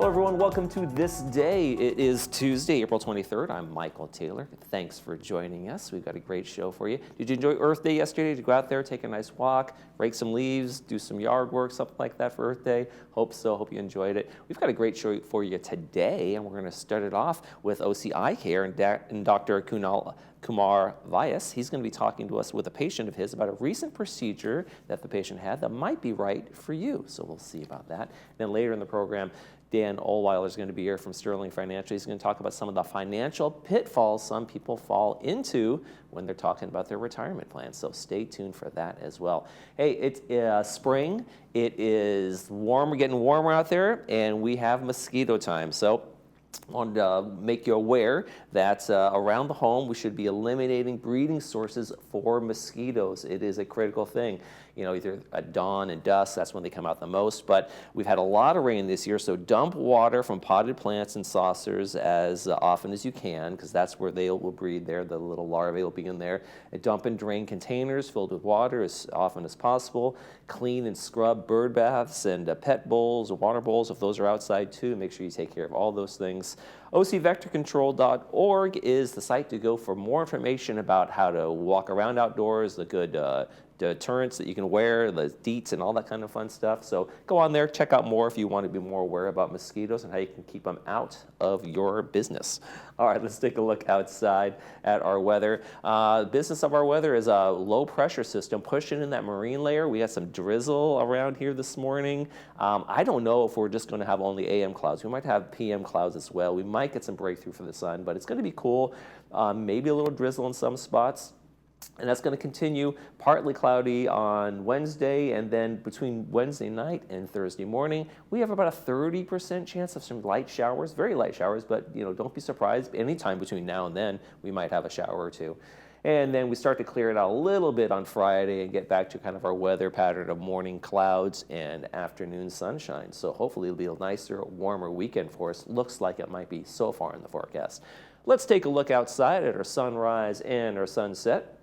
Hello everyone, welcome to This Day. It is Tuesday, April 23rd. I'm Michael Taylor. Thanks for joining us. We've got a great show for you. Did you enjoy Earth Day yesterday? Did you go out there, take a nice walk, rake some leaves, do some yard work, something like that for Earth Day? Hope so, hope you enjoyed it. We've got a great show for you today, and we're going to start it off with OC Eye Care and Dr. Kumar Vyas. He's going to be talking to us with a patient of his about a recent procedure that the patient had that might be right for you. So we'll see about that. Then later in the program, Dan Olweiler is going to be here from Sterling Financial. He's going to talk about some of the financial pitfalls some people fall into when they're talking about their retirement plans. So stay tuned for that as well. Hey, it's spring. It is warm. We're getting warmer out there, and we have mosquito time. So I wanted to make you aware that around the home we should be eliminating breeding sources for mosquitoes. It is a critical thing. You know, either at dawn and dusk, that's when they come out the most. But we've had a lot of rain this year, so dump water from potted plants and saucers as often as you can, because that's where they will breed there. The little larvae will be in there. And dump and drain containers filled with water as often as possible. Clean and scrub bird baths and pet bowls or water bowls if those are outside too. Make sure you take care of all those things. OCVectorControl.org is the site to go for more information about how to walk around outdoors, the good deterrents that you can wear, the DEETs and all that kind of fun stuff. So go on there, check out more if you want to be more aware about mosquitoes and how you can keep them out of your business. All right, let's take a look outside at our weather. The business of our weather is a low pressure system pushing in that marine layer. We had some drizzle around here this morning. I don't know if we're just going to have only AM clouds. We might have PM clouds as well. We might get some breakthrough for the sun, but it's going to be cool. Maybe a little drizzle in some spots. And that's going to continue partly cloudy on Wednesday, and then between Wednesday night and Thursday morning, we have about a 30% chance of some light showers, very light showers, but you know, don't be surprised. Anytime between now and then, we might have a shower or two. And then we start to clear it out a little bit on Friday and get back to kind of our weather pattern of morning clouds and afternoon sunshine. So hopefully it'll be a nicer, warmer weekend for us. Looks like it might be so far in the forecast. Let's take a look outside at our sunrise and our sunset.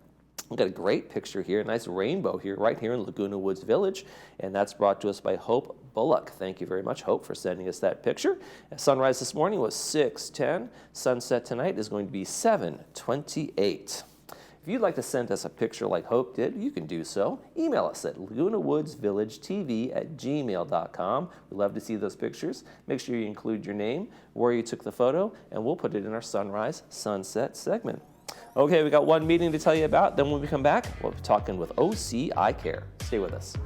We've got a great picture here, a nice rainbow here, right here in Laguna Woods Village, and that's brought to us by Hope Bullock. Thank you very much, Hope, for sending us that picture. Sunrise this morning was 6:10. Sunset tonight is going to be 7:28. If you'd like to send us a picture like Hope did, you can do so. Email us at lagunawoodsvillagetv@gmail.com. We'd love to see those pictures. Make sure you include your name, where you took the photo, and we'll put it in our sunrise sunset segment. Okay, we got one meeting to tell you about. Then when we come back, we'll be talking with OC Eye Care. Stay with us.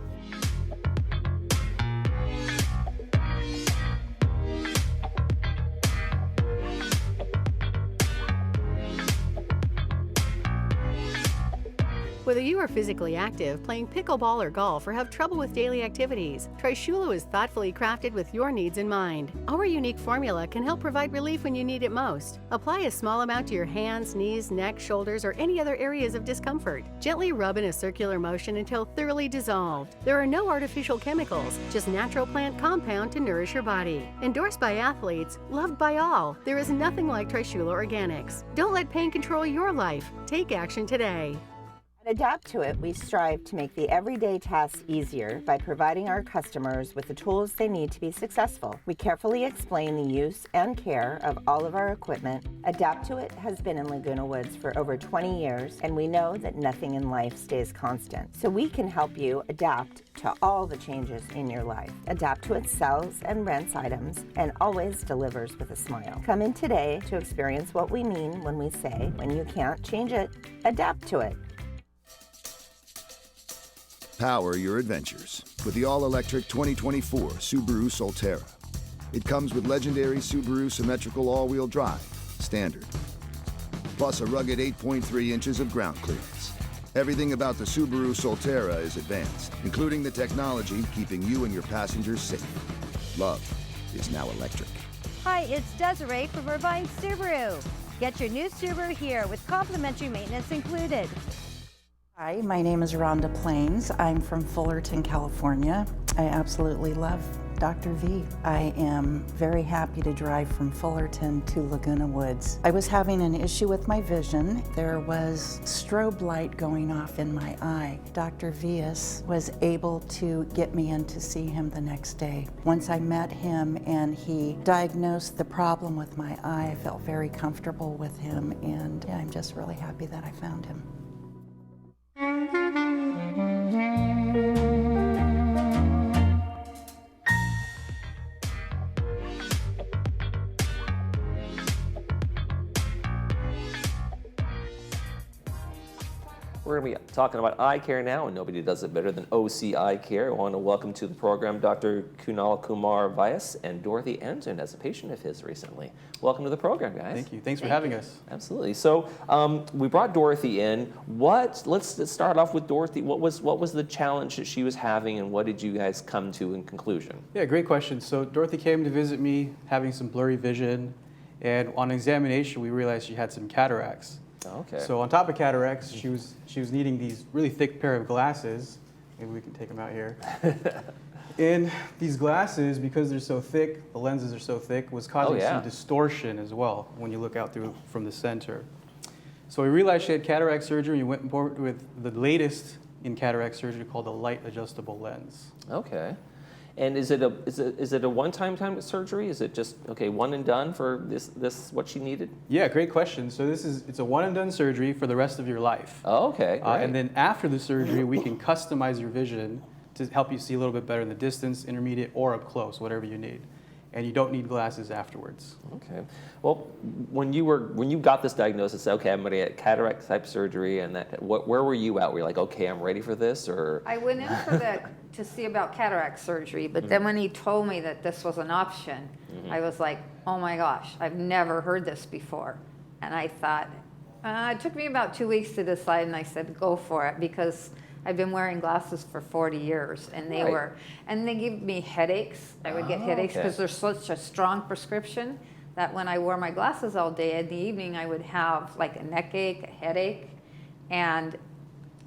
Whether you are physically active, playing pickleball or golf, or have trouble with daily activities, Trishula is thoughtfully crafted with your needs in mind. Our unique formula can help provide relief when you need it most. Apply a small amount to your hands, knees, neck, shoulders, or any other areas of discomfort. Gently rub in a circular motion until thoroughly dissolved. There are no artificial chemicals, just natural plant compound to nourish your body. Endorsed by athletes, loved by all, there is nothing like Trishula Organics. Don't let pain control your life. Take action today. At Adapt to It, we strive to make the everyday tasks easier by providing our customers with the tools they need to be successful. We carefully explain the use and care of all of our equipment. Adapt to It has been in Laguna Woods for over 20 years, and we know that nothing in life stays constant. So we can help you adapt to all the changes in your life. Adapt to It sells and rents items and always delivers with a smile. Come in today to experience what we mean when we say, when you can't change it, adapt to it. Power your adventures with the all-electric 2024 Subaru Solterra. It comes with legendary Subaru symmetrical all-wheel drive, standard, plus a rugged 8.3 inches of ground clearance. Everything about the Subaru Solterra is advanced, including the technology keeping you and your passengers safe. Love is now electric. Hi, it's Desiree from Irvine Subaru. Get your new Subaru here with complimentary maintenance included. Hi, my name is Rhonda Plains. I'm from Fullerton, California. I absolutely love Dr. V. I am very happy to drive from Fullerton to Laguna Woods. I was having an issue with my vision. There was strobe light going off in my eye. Dr. Vias was able to get me in to see him the next day. Once I met him and he diagnosed the problem with my eye, I felt very comfortable with him, and yeah, I'm just really happy that I found him. We're going to be talking about eye care now, and nobody does it better than OC Eye Care. I want to welcome to the program Dr. Kunal Kumar Vyas and Dorothy Anton as a patient of his recently. Welcome to the program, guys. Thank you. Thanks for having us. Absolutely. So we brought Dorothy in. Let's start off with Dorothy. What was the challenge that she was having, and what did you guys come to in conclusion? Yeah, great question. So Dorothy came to visit me having some blurry vision, and on examination we realized she had some cataracts. Okay. So on top of cataracts, she was needing these really thick pair of glasses. Maybe we can take them out here. And these glasses, because they're so thick, the lenses are so thick, was causing some distortion as well when you look out from the center. So we realized she had cataract surgery. We went forward with the latest in cataract surgery called a light adjustable lens. Okay. And is it a one-time surgery? Is it just one and done for this what she needed? Yeah, great question. So it's a one and done surgery for the rest of your life. Oh, okay. And then after the surgery, we can customize your vision to help you see a little bit better in the distance, intermediate, or up close, whatever you need. And you don't need glasses afterwards. Okay. Well, when you got this diagnosis, okay, I'm going to get cataract type surgery, and where were you at? Were you like, okay, I'm ready for this, or? I went in for to see about cataract surgery, but then when he told me that this was an option, I was like, oh my gosh, I've never heard this before. And I thought, it took me about 2 weeks to decide, and I said, go for it, because I've been wearing glasses for 40 years, and they give me headaches. I would get headaches because there's such a strong prescription that when I wore my glasses all day, in the evening I would have like a neck ache, a headache, and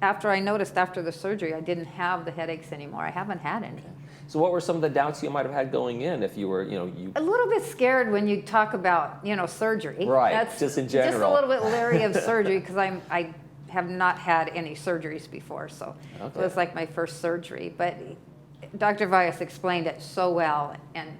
after I noticed after the surgery, I didn't have the headaches anymore. I haven't had any. So what were some of the doubts you might have had going in if you were, A little bit scared when you talk about, surgery. Right, That's just in general. Just a little bit leery of surgery because I have not had any surgeries before, so it was like my first surgery. But Dr. Vyas explained it so well, and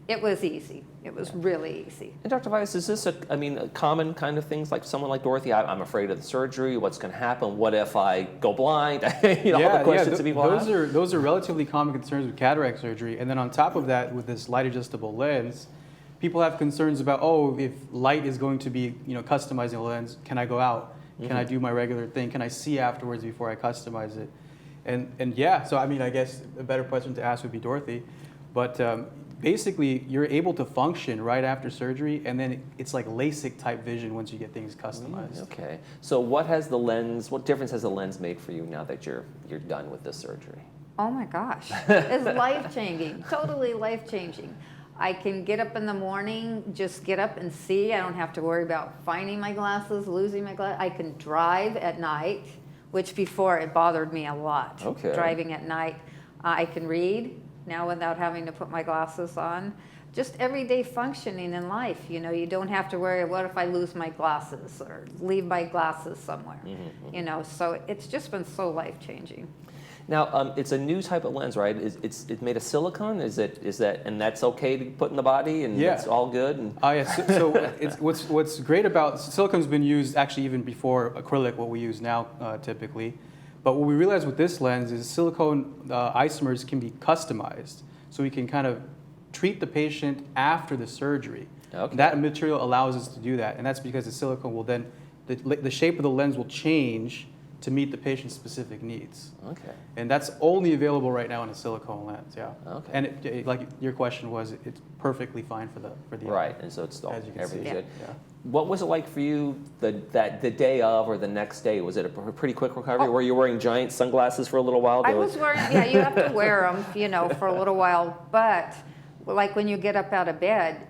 it was easy. It was really easy. And Dr. Vyas, is this a common kind of things, like someone like Dorothy, I'm afraid of the surgery, what's going to happen, what if I go blind, all the questions that people have? Those are relatively common concerns with cataract surgery. And then on top of that, with this light adjustable lens, people have concerns about, if light is going to be, customizing the lens, can I go out? Can I do my regular thing? Can I see afterwards before I customize it? And yeah, so I guess a better question to ask would be Dorothy. But basically, you're able to function right after surgery, and then it's like LASIK type vision once you get things customized. Okay. So what difference has the lens made for you now that you're done with this surgery? Oh my gosh, it's life-changing, totally life-changing. I can get up in the morning, just get up and see. I don't have to worry about finding my glasses, losing my glasses. I can drive at night, which before it bothered me a lot. Okay. Driving at night. I can read now without having to put my glasses on. Just everyday functioning in life. You don't have to worry, what if I lose my glasses or leave my glasses somewhere? So it's just been so life-changing. Now, it's a new type of lens, right? It's made of silicone. Is that, and that's okay to put in the body, and it's all good. And So it's what's great about silicone's been used actually even before acrylic, what we use now typically. But what we realized with this lens is silicone isomers can be customized, so we can kind of treat the patient after the surgery. Okay. That material allows us to do that, and that's because the silicone will then the shape of the lens will change to meet the patient's specific needs. Okay. And that's only available right now in a silicone lens, Okay. And like your question was, it's perfectly fine for the right, and so it's as you can everything's see. good. Yeah. What was it like for you the day of or the next day? Was it a pretty quick recovery? Were you wearing giant sunglasses for a little while? I was wearing, you have to wear them, for a little while. But like when you get up out of bed,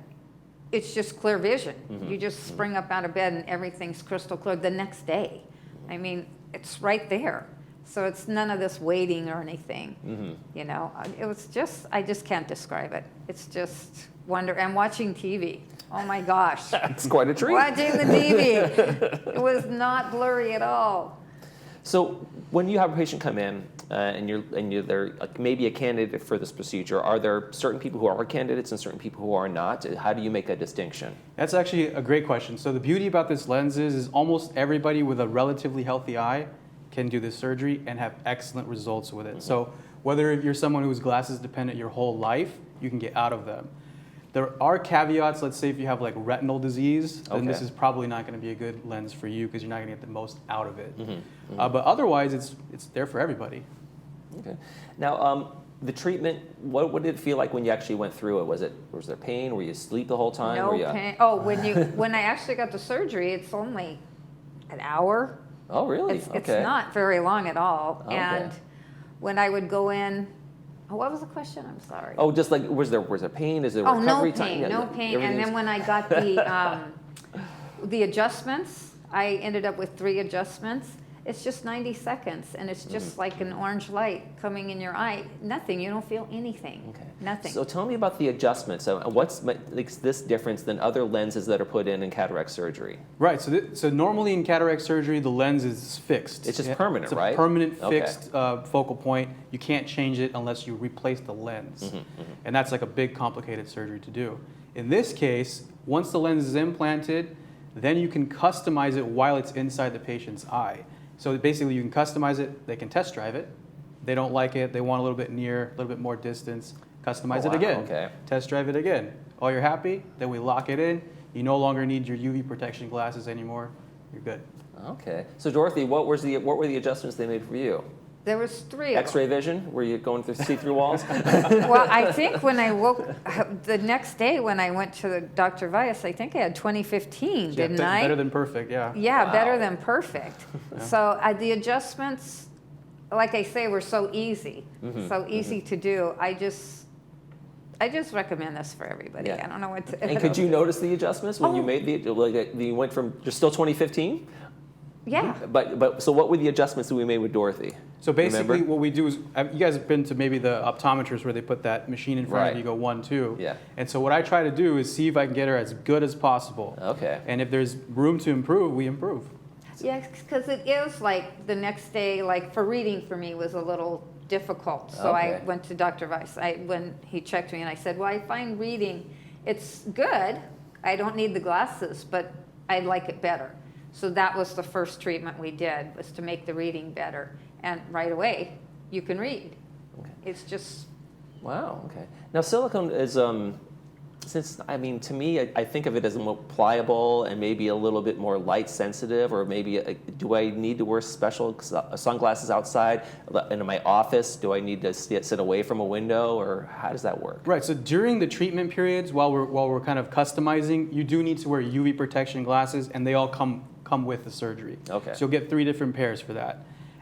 it's just clear vision. You just spring up out of bed and everything's crystal clear the next day. It's right there. So it's none of this waiting or anything. You know, it was just, I just can't describe it. It's just wonder. And watching TV. Oh my gosh. It's quite a treat. Watching the TV. It was not blurry at all. So when you have a patient come in and they're maybe a candidate for this procedure, are there certain people who are candidates and certain people who are not? How do you make a distinction? That's actually a great question. So the beauty about this lens is almost everybody with a relatively healthy eye can do this surgery and have excellent results with it. So whether you're someone who's glasses dependent your whole life, you can get out of them. There are caveats. Let's say if you have like retinal disease, then this is probably not going to be a good lens for you because you're not going to get the most out of it. But otherwise, it's there for everybody. Okay. Now, the treatment, what did it feel like when you actually went through it? Was there pain? Were you asleep the whole time? No pain. Oh, when I actually got the surgery, it's only an hour. Oh, really? It's not very long at all. Okay. And when I would go in, what was the question? I'm sorry. Oh, just like, was there pain? Is there recovery time? No pain. And then when I got the adjustments, I ended up with 3 adjustments. It's just 90 seconds, and it's just like an orange light coming in your eye. Nothing. You don't feel anything. Okay. Nothing. So tell me about the adjustments. So what's makes this difference than other lenses that are put in cataract surgery? Right. So normally in cataract surgery, the lens is fixed. It's just permanent, right? It's a permanent fixed focal point. You can't change it unless you replace the lens. And that's like a big complicated surgery to do. In this case, once the lens is implanted, then you can customize it while it's inside the patient's eye. So basically you can customize it, they can test drive it. They don't like it, they want a little bit near, a little bit more distance, customize it again. Okay. Test drive it again. Oh, you're happy? Then we lock it in. You no longer need your UV protection glasses anymore. You're good. Okay. So Dorothy, what were the adjustments they made for you? There was 3 of them. X-ray vision? Were you going through see-through walls? Well, I think when I woke, the next day when I went to Dr. Vyas, I think I had 2015, didn't I? Better than perfect, yeah. Yeah, Wow. better than perfect. So the adjustments, like I say, were so easy, so easy to do. I just recommend this for everybody. Yeah. I don't know what to. And could you notice the adjustments when you Oh. made you went from just still 2015? Yeah. But so what were the adjustments that we made with Dorothy? So basically Remember? what we do is, you guys have been to maybe the optometrist where they put that machine in front Right. of you, go 1, 2. Yeah. And so what I try to do is see if I can get her as good as possible. Okay. And if there's room to improve, we improve. Yeah, because it is like the next day, like for reading for me was a little difficult. So I Okay. went to Dr. Weiss. When he checked me and I said, well, I find reading, it's good. I don't need the glasses, but I like it better. So that was the first treatment we did, was to make the reading better. And right away, you can read. Okay. It's just, Wow. Okay. Now silicone is to me, I think of it as more pliable and maybe a little bit more light sensitive, or maybe do I need to wear special sunglasses outside in my office? Do I need to sit away from a window, or how does that work? Right, so during the treatment periods, while we're kind of customizing, you do need to wear UV protection glasses, and they all come with the surgery. Okay. So you'll get 3 different pairs for that.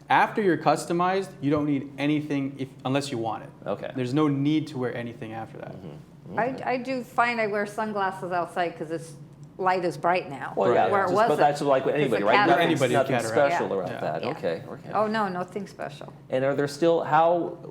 After you're customized, you don't need anything unless you want it. Okay. There's no need to wear anything after that. I do find I wear sunglasses outside because it's light is bright now. Well, yeah, where it but wasn't. that's like with anybody, It's a right? cataract. Anybody with Nothing cataract. special Yeah. about Yeah. that. Yeah. Okay. Okay. Oh, no, nothing special. And are there still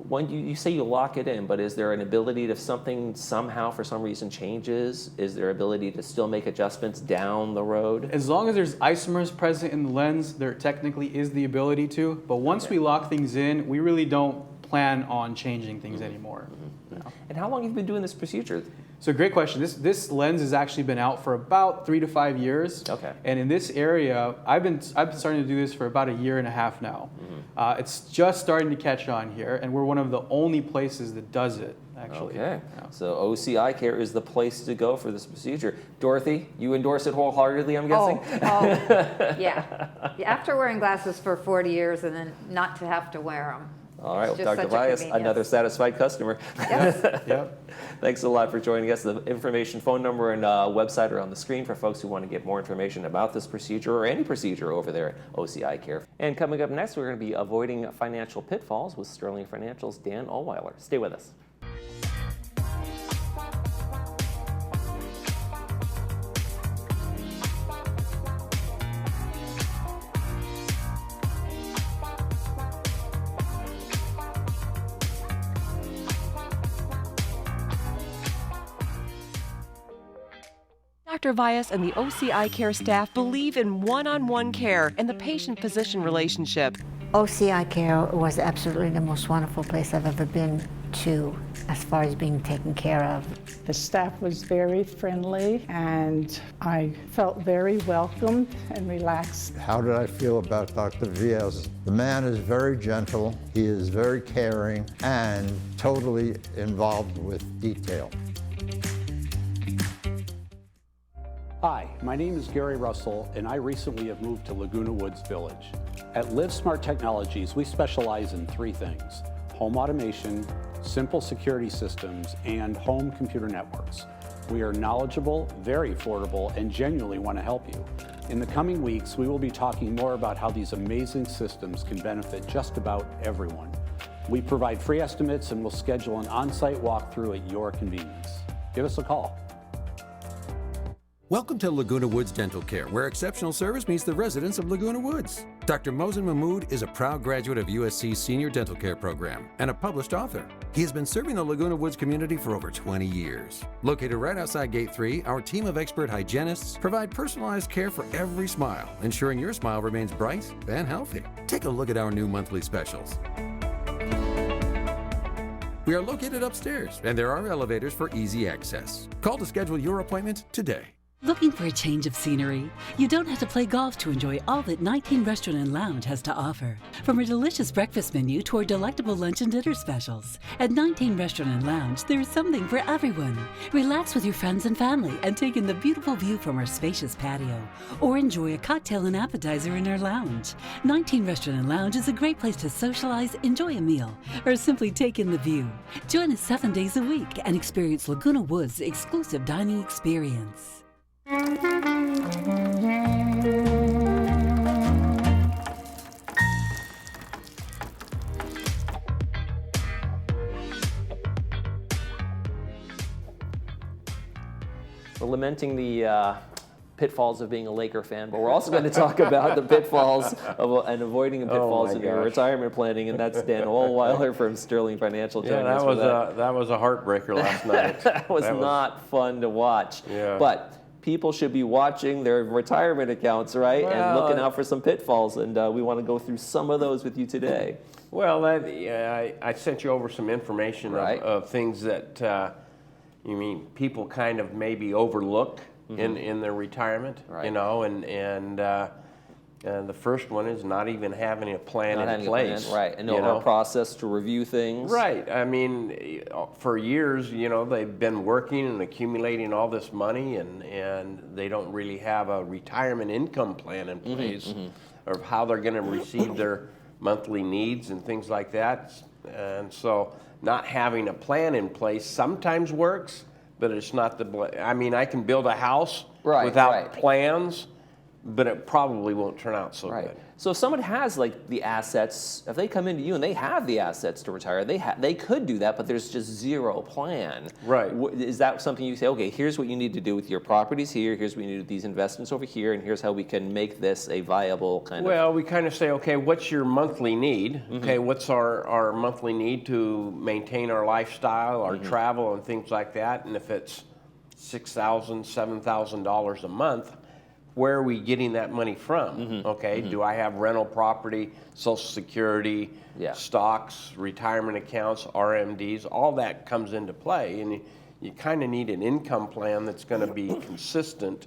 when you say you lock it in, but is there an ability to, if something somehow for some reason changes, is there ability to still make adjustments down the road? As long as there's isomers present in the lens, there technically is the ability to. But once we lock things in, we really don't plan on changing things anymore. No. And how long have you been doing this procedure? So great question. This lens has actually been out for about 3 to 5 years. Okay. And in this area, I've been starting to do this for about 1.5 years now. It's just starting to catch on here, and we're one of the only places that does it, actually. Okay. Yeah. So OCI Care is the place to go for this procedure. Dorothy, you endorse it wholeheartedly, I'm guessing? Yeah. After wearing glasses for 40 years and then not to have to wear them. All right, well, It's just Dr. such a Vyas, convenience. another satisfied customer. Yes. Yep. Thanks a lot for joining us. The information, phone number, and website are on the screen for folks who want to get more information about this procedure or any procedure over there at OCI Care. And coming up next, we're going to be avoiding financial pitfalls with Sterling Financial's Dan Ohlweiler. Stay with us. Dr. Vyas and the OCI Care staff believe in one-on-one care and the patient-physician relationship. OCI Care was absolutely the most wonderful place I've ever been to as far as being taken care of. The staff was very friendly and I felt very welcomed and relaxed. How did I feel about Dr. Vyas? The man is very gentle, he is very caring, and totally involved with detail. Hi, my name is Gary Russell, and I recently have moved to Laguna Woods Village. At Live Smart Technologies, we specialize in 3 things: home automation, simple security systems, and home computer networks. We are knowledgeable, very affordable, and genuinely want to help you. In the coming weeks, we will be talking more about how these amazing systems can benefit just about everyone. We provide free estimates and will schedule an on-site walkthrough at your convenience. Give us a call. Welcome to Laguna Woods Dental Care, where exceptional service meets the residents of Laguna Woods. Dr. Mohsen Mahmood is a proud graduate of USC's Senior Dental Care Program and a published author. He has been serving the Laguna Woods community for over 20 years. Located right outside Gate 3, our team of expert hygienists provide personalized care for every smile, ensuring your smile remains bright and healthy. Take a look at our new monthly specials. We are located upstairs, and there are elevators for easy access. Call to schedule your appointment today. Looking for a change of scenery? You don't have to play golf to enjoy all that 19 Restaurant and Lounge has to offer. From our delicious breakfast menu to our delectable lunch and dinner specials. At 19 Restaurant and Lounge, there is something for everyone. Relax with your friends and family and take in the beautiful view from our spacious patio. Or enjoy a cocktail and appetizer in our lounge. 19 Restaurant and Lounge is a great place to socialize, enjoy a meal, or simply take in the view. Join us 7 days a week and experience Laguna Woods' exclusive dining experience. We're lamenting the pitfalls of being a Laker fan, but we're also going to talk about the pitfalls and avoiding the pitfalls in your retirement planning, and that's Dan Olweiler from Sterling Financial. Yeah, that was a heartbreaker last night. That was not fun to watch. Yeah. But people should be watching their retirement accounts, right, and looking out for some pitfalls, and we want to go through some of those with you today. Well, I sent you over some information of things that people kind of maybe overlook in their retirement, you know, and the first one is not even having a plan in place. Right, and no process to review things. Right, I mean, for years, you know, they've been working and accumulating all this money, and they don't really have a retirement income plan in place of how they're going to receive their monthly needs and things like that. And so not having a plan in place sometimes works, but it's not I can build a house without plans, but it probably won't turn out so good. So if someone has like the assets, if they come into you and they have the assets to retire, they could do that, but there's just zero plan. Right. Is that something you say, okay, here's what you need to do with your properties here, here's what you need to do with these investments over here, and here's how we can make this a viable kind of... Well, we kind of say, okay, what's your monthly need? Okay, what's our monthly need to maintain our lifestyle, our travel, and things like that? And if it's $6,000, $7,000 a month, where are we getting that money from? Okay, do I have rental property, Social Security, stocks, retirement accounts, RMDs? All that comes into play, and you kind of need an income plan that's going to be consistent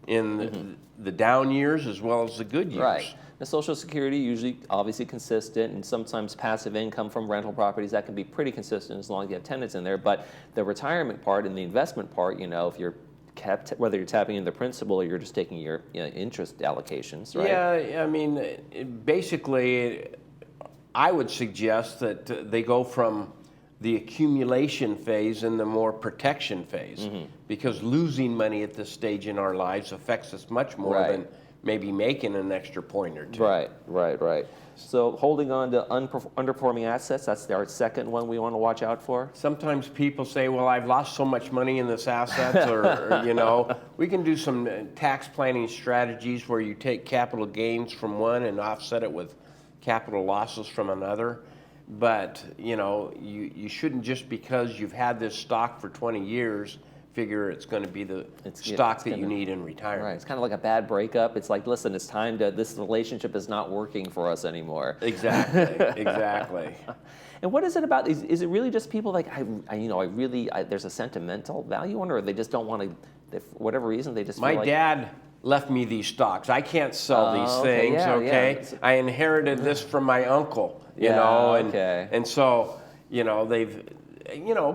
in the down years as well as the good years. Right. The Social Security usually obviously consistent, and sometimes passive income from rental properties that can be pretty consistent as long as you have tenants in there. But the retirement part and the investment part, you know, if you're whether you're tapping into the principal or you're just taking your interest allocations, right? Yeah, I mean, basically, I would suggest that they go from the accumulation phase and the more protection phase, because losing money at this stage in our lives affects us much more than maybe making an extra point or two. Right. So holding on to underperforming assets, that's our second one we want to watch out for? Sometimes people say, well, I've lost so much money in this asset, or you know, we can do some tax planning strategies where you take capital gains from one and offset it with capital losses from another. But, you know, you shouldn't just because you've had this stock for 20 years figure it's going to be the stock that you need in retirement. Right. It's kind of like a bad breakup. It's like, listen, it's time to. This relationship is not working for us anymore. Exactly. Exactly. And what is it about? Is it really just people like there's a sentimental value on it, or they just don't want to, for whatever reason, they just. My feel like, dad left me these stocks. I can't sell these things. Okay. I inherited this from my uncle. You know, and so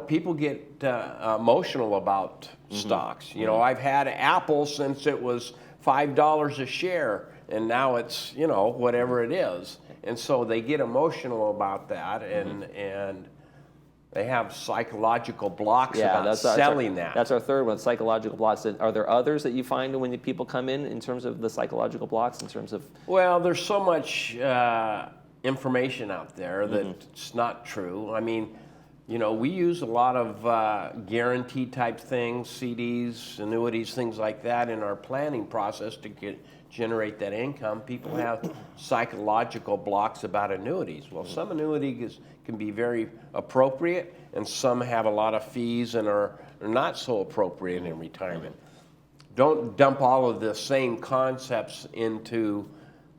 people get emotional about stocks. You know, I've had Apple since it was $5 a share, and now it's whatever it is. And so they get emotional about that, and they have psychological blocks about selling that. That's our third one, psychological blocks. Are there others that you find when people come in terms of the psychological blocks, in terms of? Well, there's so much information out there that it's not true. I mean, we use a lot of guarantee type things, CDs, annuities, things like that in our planning process to generate that income. People have psychological blocks about annuities. Well, some annuities can be very appropriate, and some have a lot of fees and are not so appropriate in retirement. Don't dump all of the same concepts into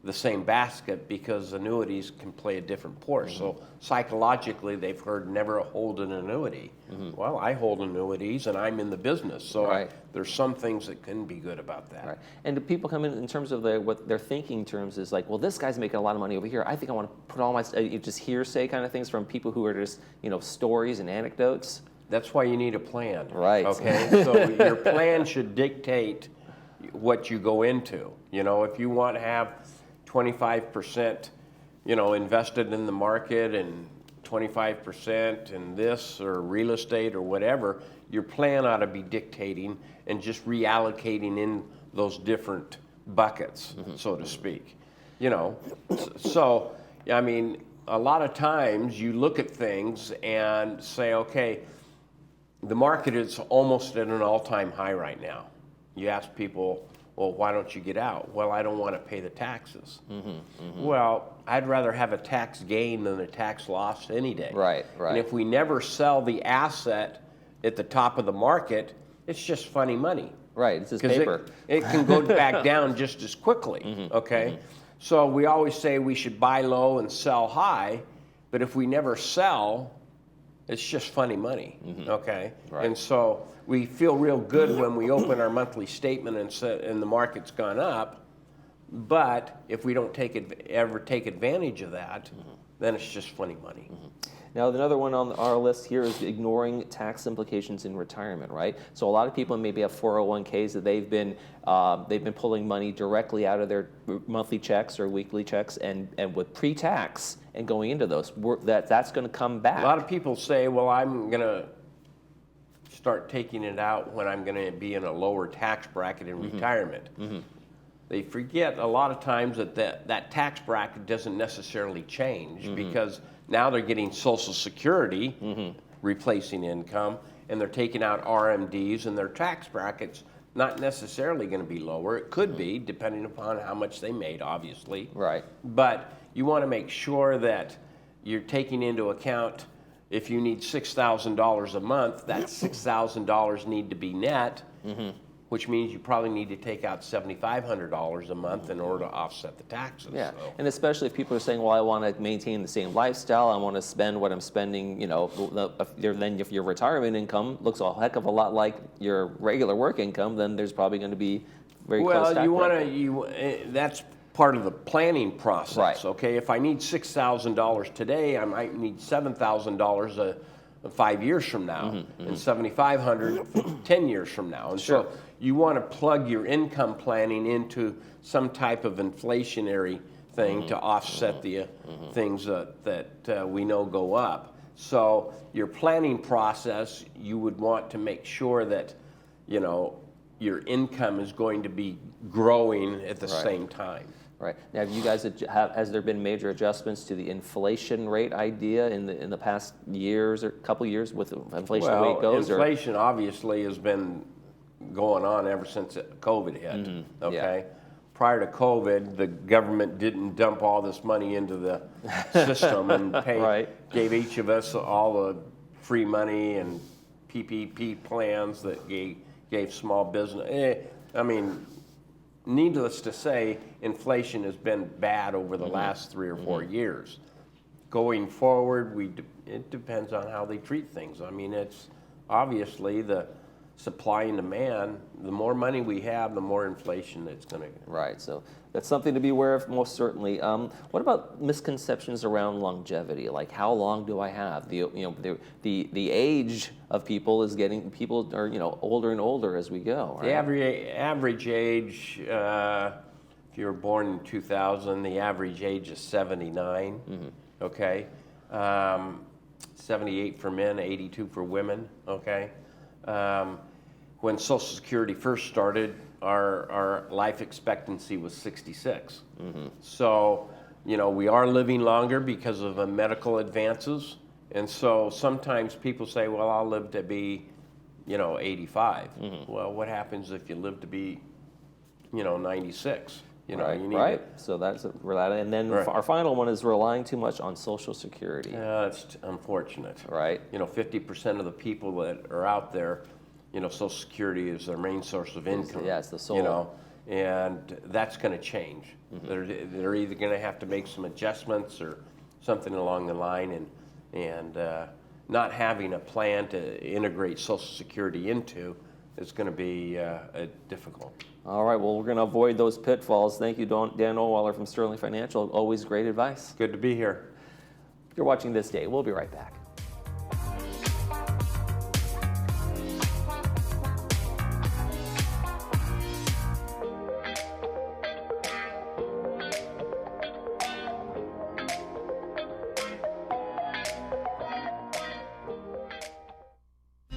the same basket, because annuities can play a different part. So psychologically, they've heard never hold an annuity. Well, I hold annuities and I'm in the business, so there's some things that can be good about that. Right. And do people come in terms of what their thinking terms is like, well, this guy's making a lot of money over here. I think I want to put all my just hearsay kind of things from people who are just stories and anecdotes. That's why you need a plan. Right. Okay. So your plan should dictate what you go into. If you want to have 25%, invested in the market and 25% in this or real estate or whatever, your plan ought to be dictating and just reallocating in those different buckets, so to speak. So, I mean, a lot of times you look at things and say, okay, the market is almost at an all-time high right now. You ask people, well, why don't you get out? Well, I don't want to pay the taxes. Well, I'd rather have a tax gain than a tax loss any day. Right. And if we never sell the asset at the top of the market, it's just funny money. Right, it's just paper. It can go back down just as quickly, okay? So we always say we should buy low and sell high, but if we never sell, it's just funny money, okay? Right. And so we feel real good when we open our monthly statement and the market's gone up, but if we don't ever take advantage of that, then it's just funny money. Now, another one on our list here is ignoring tax implications in retirement, right? So a lot of people maybe have 401ks that they've been pulling money directly out of their monthly checks or weekly checks, and with pre-tax and going into those, that's going to come back. A lot of people say, well, I'm going to start taking it out when I'm going to be in a lower tax bracket in retirement. They forget a lot of times that tax bracket doesn't necessarily change, because now they're getting Social Security replacing income, and they're taking out RMDs, and their tax bracket's not necessarily going to be lower. It could be, depending upon how much they made, obviously. Right. But you want to make sure that you're taking into account, if you need $6,000 a month, that $6,000 need to be net, which means you probably need to take out $7,500 a month in order to offset the taxes. Yeah, so. And especially if people are saying, well, I want to maintain the same lifestyle, I want to spend what I'm spending, then if your retirement income looks a heck of a lot like your regular work income, then there's probably going to be very close tax bracket. That's part of the planning process. Right. Okay, if I need $6,000 today, I might need $7,000 5 years from now, and $7,500 10 years from now. And so you want to plug your income planning into some type of inflationary thing to offset the things that we know go up. So your planning process, you would want to make sure that your income is going to be growing at the same time. Right. Now, have you guys has there been major adjustments to the inflation rate idea in the past years or couple years with inflation rate goes? Inflation obviously has been going on ever since COVID hit. Okay. Yeah. Prior to COVID, the government didn't dump all this money into the system and gave each of us all the free money, and PPP plans that gave small business. I mean, needless to say, inflation has been bad over the last 3 or 4 years. Going forward, it depends on how they treat things. I mean, it's obviously the supply and demand. The more money we have, the more inflation it's going to. Right. So that's something to be aware of, most certainly. What about misconceptions around longevity? Like, how long do I have? The age of people is getting. People are older and older as we go. Right? The average age, if you were born in 2000, the average age is 79. Okay, 78 for men, 82 for women. Okay. When Social Security first started, our life expectancy was 66. So, we are living longer because of the medical advances. And so sometimes people say, well, I'll live to be, 85. Well, what happens if you live to be, 96? Right. So that's and then our final one is relying too much on Social Security. Yeah, it's unfortunate. Right. 50% of the people that are out there, Social Security is their main source of income. Yeah, it's the sole. And that's going to change. They're either going to have to make some adjustments or something along the line, and not having a plan to integrate Social Security into is going to be difficult. All right, well, we're going to avoid those pitfalls. Thank you, Dan Owaller from Sterling Financial. Always great advice. Good to be here. You're watching This Day. We'll be right back.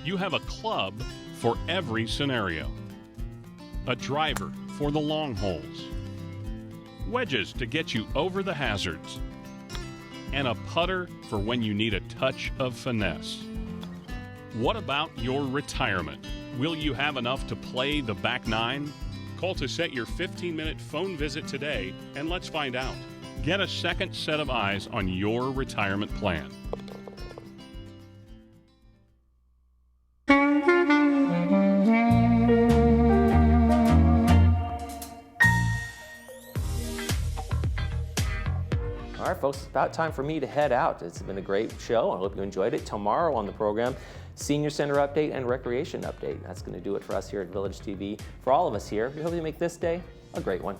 You have a club for every scenario. A driver for the long holes. Wedges to get you over the hazards. And a putter for when you need a touch of finesse. What about your retirement? Will you have enough to play the back nine? Call to set your 15-minute phone visit today and let's find out. Get a second set of eyes on your retirement plan. All right, folks, it's about time for me to head out. It's been a great show. I hope you enjoyed it. Tomorrow on the program, Senior Center update and Recreation update. That's going to do it for us here at Village TV. For all of us here, we hope you make this day a great one.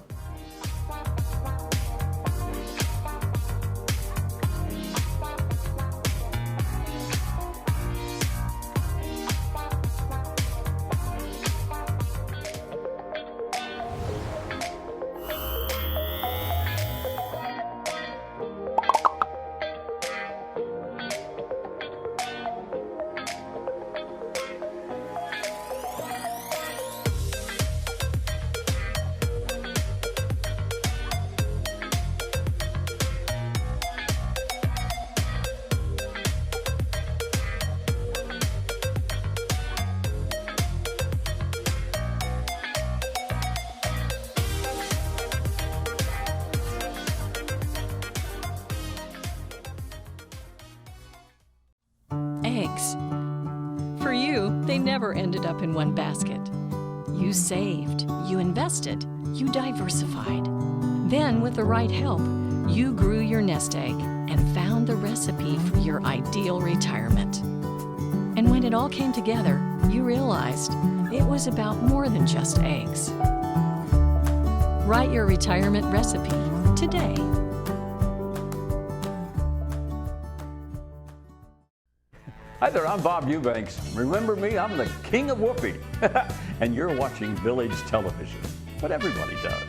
Eggs. For you, they never ended up in one basket. You saved, you invested, you diversified. Then, with the right help, you grew your nest egg and found the recipe for your ideal retirement. And when it all came together, you realized it was about more than just eggs. Write your retirement recipe today. Hi there, I'm Bob Eubanks. Remember me? I'm the king of whoopee. And you're watching Village Television. But everybody does.